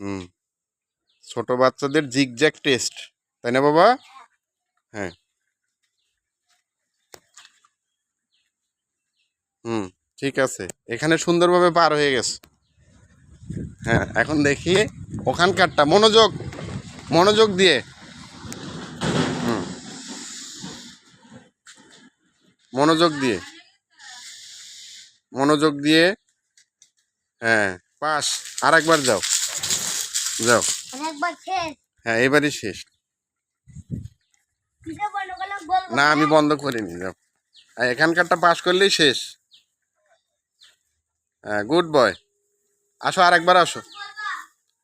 হুম, ছোট বাচ্চাদের zigzag test, তাই না বাবা? হ্যাঁ। হুম, ঠিক আছে, এখানে সুন্দরভাবে পার হয়ে গেছে। হ্যাঁ, এখন দেখি ওখানকারটা, মনোযোগ, মনোযোগ দিয়ে। হুম, মনোযোগ দিয়ে, মনোযোগ দিয়ে। হ্যাঁ, পাস। আর একবার যাও, যাও। হ্যাঁ, এবারই শেষ। না, আমি বন্ধ করিনি, যাও। এখানকারটা পাস করলেই শেষ। হ্যাঁ, গুড বয়। আসো, আর একবার আসো,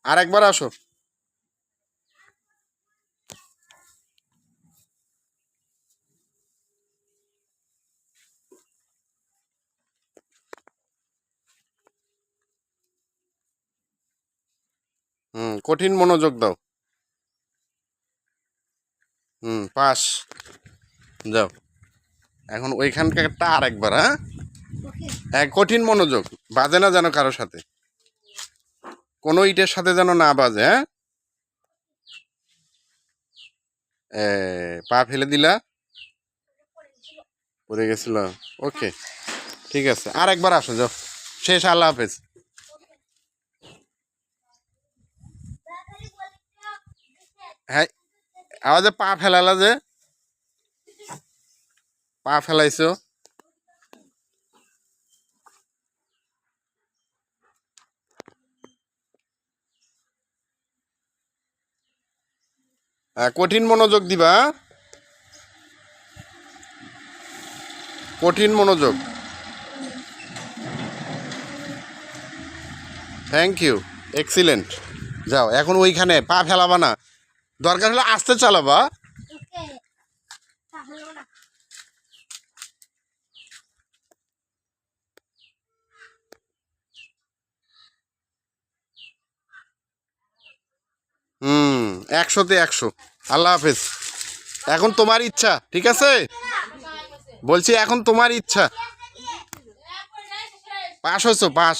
আর একবার আসো। হুম, কঠিন মনোযোগ দাও। হুম, পাস। যাও, এখন ওইখানকারটা আর একবার। হ্যাঁ, এক কঠিন মনোযোগ, বাজে না যেন কারোর সাথে, কোনো ইটের সাথে যেন না বাজে। হ্যাঁ, পা ফেলে দিলা, পড়ে গেছিল। ওকে, ঠিক আছে, আর একবার আসো, যাও। শেষ, আল্লাহ হাফেজ। হ্যাঁ, আওয়াজে পা ফেলালা যে, পা ফেলাইছো। কঠিন মনোযোগ দিবা, হ্যাঁ? কঠিন মনোযোগ। Thank you, excellent. যাও, এখন ওইখানে পা ফেলাবা না, দরকার হলে আস্তে চালাবা। হুম, 100-তে 100। আল্লাহ হাফেজ। এখন তোমার ইচ্ছা, ঠিক আছে? বলছি এখন তোমার ইচ্ছা। পাস হয়েছো, পাস।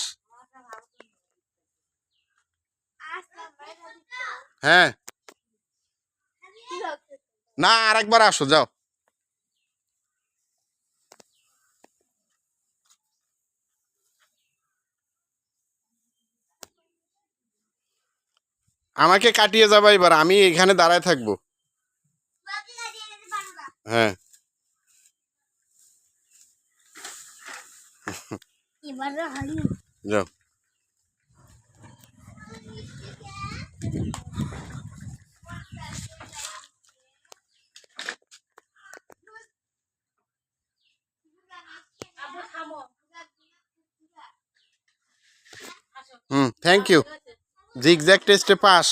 হ্যাঁ, না, আর একবার আসো, যাও। আমাকে কাটিয়ে যাবা এবার, আমি এখানে দাঁড়ায় থাকবো। হ্যাঁ, যাও। হুম, থ্যাংক ইউ। জিগজ্যাগ টেস্টে পাস।